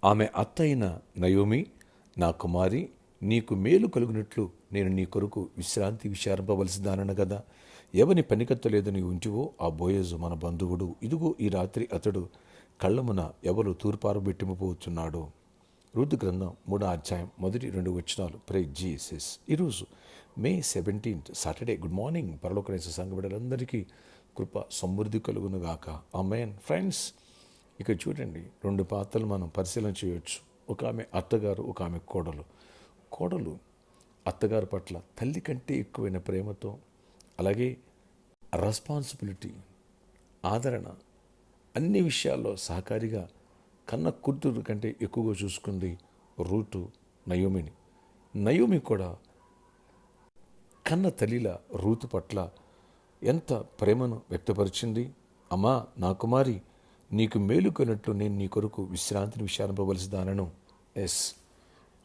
ఆమె అత్త అయిన నయోమి, నా కుమారి, నీకు మేలు కలుగునట్లు నేను నీ కొరకు విశ్రాంతి విచారింపవలసిదానను గదా. ఎవని పనికత్తలేదు నీ ఉంటివో ఆ బోయజు మన బంధువుడు. ఇదిగో ఈ రాత్రి అతడు కళ్ళమున ఎవరు తూర్పారబెట్టిపోతున్నాడో. రూతు గ్రంథం 3వ అధ్యాయం 1-2 వచనాలు. Praise Jesus. ఈరోజు మే 17 సాటర్డే. గుడ్ మార్నింగ్ పరలోకనేసే సంఘ బిడ్డలందరికీ కృప సమృద్ధి కలుగునుగాక. ఆమేన్. ఫ్రెండ్స్, ఇక చూడండి, 2 పాత్రలు మనం పరిశీలన చేయవచ్చు. ఒక ఆమె అత్తగారు, ఒక ఆమె కోడలు. కోడలు అత్తగారి పట్ల తల్లి కంటే ఎక్కువైన ప్రేమతో, అలాగే రెస్పాన్సిబిలిటీ, ఆదరణ, అన్ని విషయాల్లో సహకారిగా కన్న కూతురు కంటే ఎక్కువగా చూసుకుంది రూతు నయోమిని. నయోమి కూడా కన్న తల్లిల రూతు పట్ల ఎంత ప్రేమను వ్యక్తపరిచింది. అమ్మా, నా కుమారి, నీకు మేలు కొన్నట్లు నేను నీ కొరకు విశ్రాంతిని విచారింపవలసిదానను. ఎస్,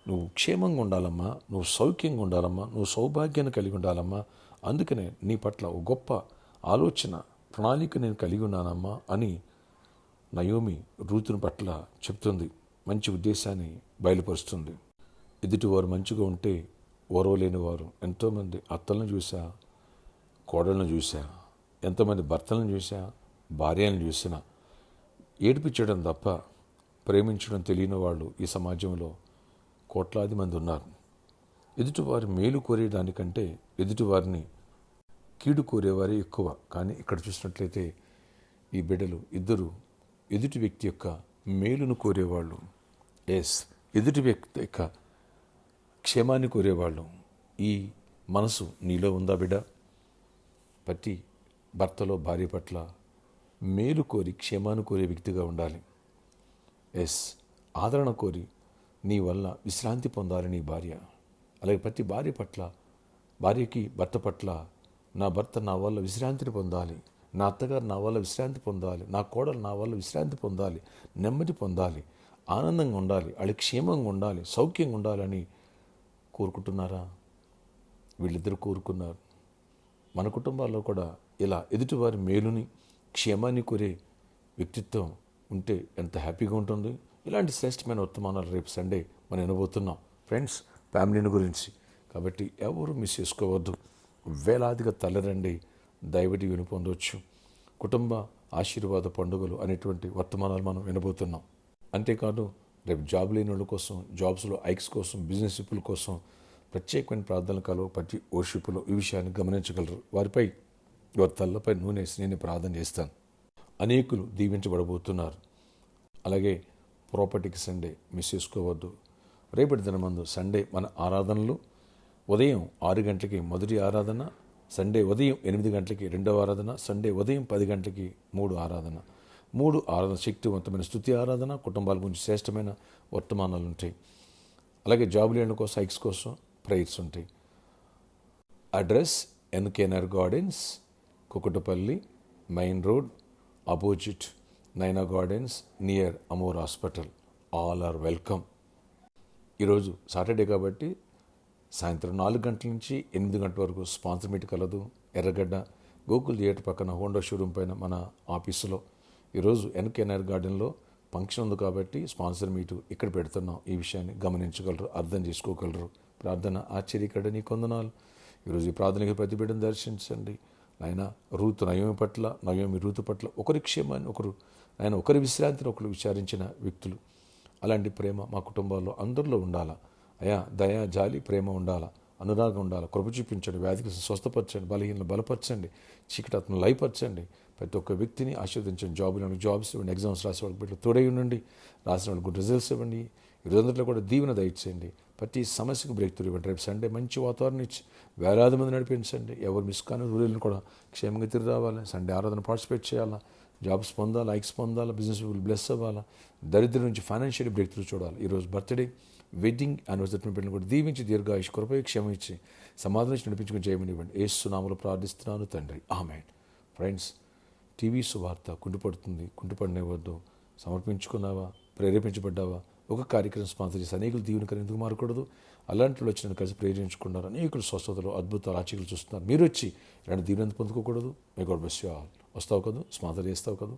నువ్వు క్షేమంగా ఉండాలమ్మా, నువ్వు సౌఖ్యంగా ఉండాలమ్మా, నువ్వు సౌభాగ్యాన్ని కలిగి ఉండాలమ్మా. అందుకనే నీ పట్ల ఒక గొప్ప ఆలోచన, ప్రణాళిక నేను కలిగి ఉన్నానమ్మా అని నయోమి రూతుని పట్ల చెప్తుంది. మంచి ఉద్దేశాన్ని బయలుపరుస్తుంది. ఎదుటివారు మంచిగా ఉంటే ఓర్వలేని వారు ఎంతోమంది అత్తలను చూసా, కోడలను చూసా, ఎంతోమంది భర్తలను చూసా, భార్యలను చూసినా ఏడిపించడం తప్ప ప్రేమించడం తెలియని వాళ్ళు ఈ సమాజంలో కోట్లాది మంది ఉన్నారు. ఎదుటివారి మేలు కోరేదానికంటే ఎదుటివారిని కీడు కోరేవారే ఎక్కువ. కానీ ఇక్కడ చూసినట్లయితే ఈ బిడ్డలు ఇద్దరు ఎదుటి వ్యక్తి యొక్క మేలును కోరేవాళ్ళు. ఎస్, ఎదుటి వ్యక్తి యొక్క క్షేమాన్ని కోరేవాళ్ళు. ఈ మనసు నీలో ఉందా బిడ్డ? ప్రతి భర్తలో భార్య పట్ల మేలు కోరి క్షేమాన్ని కోరే వ్యక్తిగా ఉండాలి. ఎస్, ఆదరణ కోరి నీ వల్ల విశ్రాంతి పొందాలి నీ భార్య. అలాగే ప్రతి భార్య పట్ల, భార్యకి భర్త పట్ల, నా భర్త నా వల్ల విశ్రాంతిని పొందాలి, నా అత్తగారు నా వల్ల విశ్రాంతి పొందాలి, నా కోడలు నా వల్ల విశ్రాంతి పొందాలి, నెమ్మది పొందాలి, ఆనందంగా ఉండాలి, వాళ్ళు క్షేమంగా ఉండాలి, సౌఖ్యంగా ఉండాలని కోరుకుంటున్నారా? వీళ్ళిద్దరూ కోరుకున్నారు. మన కుటుంబాల్లో కూడా ఇలా ఎదుటివారి మేలుని, క్షేమాన్ని కోరే వ్యక్తిత్వం ఉంటే ఎంత హ్యాపీగా ఉంటుంది. ఇలాంటి శ్రేష్టమైన వర్తమానాలు రేపు సండే మనం వినబోతున్నాం ఫ్రెండ్స్, ఫ్యామిలీని గురించి. కాబట్టి ఎవరు మిస్ చేసుకోవద్దు. వేలాదిగా తల్లరండి, దైవటి విని పొందవచ్చు. కుటుంబ ఆశీర్వాద పండుగలు అనేటువంటి వర్తమానాలు మనం వినబోతున్నాం. అంతేకాదు, రేపు జాబ్ లేని వాళ్ళ కోసం, జాబ్స్లో ఐక్స్ కోసం, బిజినెస్ షిప్పుల కోసం ప్రత్యేకమైన ప్రార్థనలు కలవు. ప్రతి ఓషిప్పులో ఈ విషయాన్ని గమనించగలరు. వారిపై, వారి తల్లపై నూనె వేసి నేను ప్రార్థన చేస్తాను. అనేకులు దీవించబడబోతున్నారు. అలాగే ప్రాపర్టీకి సండే మిస్ చేసుకోవద్దు. రేపటి దినమందు సండే మన ఆరాధనలు ఉదయం 6 గంటలకి మొదటి ఆరాధన, సండే ఉదయం 8 గంటలకి రెండవ ఆరాధన, సండే ఉదయం 10 గంటలకి 3 ఆరాధన. 3 ఆరాధన శక్తివంతమైన స్తుతి ఆరాధన, కుటుంబాల గురించి శ్రేష్టమైన వర్తమానాలు ఉంటాయి. అలాగే జాబ్ లేని కోసం, ఐక్స్ కోసం ప్రేయర్స్ ఉంటాయి. Address NKR gardens, Kukatpally main road, opposite Naina gardens, near Amor hospital. All are welcome. ఈరోజు సాటర్డే కాబట్టి సాయంత్రం 4 గంటల నుంచి 8 గంటల వరకు స్పాన్సర్ మీట్ కలదు. ఎర్రగడ్డ గోకుల్ థియేటర్ పక్కన హోండా షోరూమ్ పైన మన ఆఫీసులో. ఈరోజు ఎన్కేఆర్ గార్డెన్లో ఫంక్షన్ ఉంది కాబట్టి స్పాన్సర్ మీటు ఇక్కడ పెడుతున్నాం. ఈ విషయాన్ని గమనించగలరు, అర్థం చేసుకోగలరు. ప్రార్థన ఆశ్చర్యకర నీ కొందనాలు. ఈరోజు ఈ ప్రార్థనకి ప్రతి బిడ్డను దర్శించండి. ఆయన రూతు నయోమి పట్ల, నయోమి రూతు పట్ల ఒకరి క్షేమాన్ని ఒకరు, ఆయన ఒకరి విశ్రాంతిని ఒకరు విచారించిన వ్యక్తులు. అలాంటి ప్రేమ మా కుటుంబాల్లో అందరిలో ఉండాలా. అయా, దయ, జాలి, ప్రేమ ఉండాలా, అనురాగం ఉండాలి. కృప చూపించండి, వ్యాధికి స్వస్థపరచండి, బలహీనలు బలపరచండి, చీకటాత్మను లయపరచండి. ప్రతి ఒక్క వ్యక్తిని ఆశీర్వదించండి. జాబ్స్ ఇవ్వండి, ఎగ్జామ్స్ రాసే వాళ్ళకి బిడ్డలు తోడై ఉండండి, రాసిన వాళ్ళకి గుడ్ రిజల్ట్స్ ఇవ్వండి. ఈ రోజంతట్లో కూడా దీవెన దయచేయండి. ప్రతి సమస్యకు బ్రేక్ త్రూ ఇవ్వండి. రేపు సండే మంచి వాతావరణం ఇచ్చి వేలాది మంది నడిపించండి. ఎవరు మిస్ కానీ రూరల్ని కూడా క్షేమంగా తిరిగి రావాలి. సండే ఆరాధన పార్టిసిపేట్ చేయాలా, జాబ్స్ పొందాలా, ఐక్స్ పొందాలా, బిజినెస్ బ్లెస్ అవ్వాలా, దరిద్రం నుంచి ఫైనాన్షియల్ బ్రేక్ త్రూ చూడాలి. ఈరోజు బర్త్డే, వెడ్డింగ్ యానివర్సరీ బిడ్డలను కూడా దీవించి దీర్ఘాయుష్ కృపై క్షేమం ఇచ్చి సమాధానం ఇచ్చి నడిపించుకుని చేయమనివ్వండి. యేసు నామములో ప్రార్థిస్తున్నాను తండ్రి, ఆమేన్. ఫ్రెండ్స్, టీవీ సువార్త కుంటుపడుతుంది, కుంటుపడనివ్వద్దు. సమర్పించుకున్నావా, ప్రేరేపించబడ్డావా? ఒక కార్యక్రమం స్పాన్సర్ చేసి అనేకులు దీవెనకరం ఎందుకు మారకూడదు? అలాంటి వాళ్ళు వచ్చిన కలిసి ప్రేరించుకున్నారు. అనేకులు స్వస్థతలు, అద్భుతాలు, ఆచర్యలు చూస్తున్నారు. మీరు వచ్చి ఇలాంటి దీవెన పొందుకోకూడదు? May God bless you all. వస్తావు కదా, స్పాన్సర్ చేస్తావు కదా?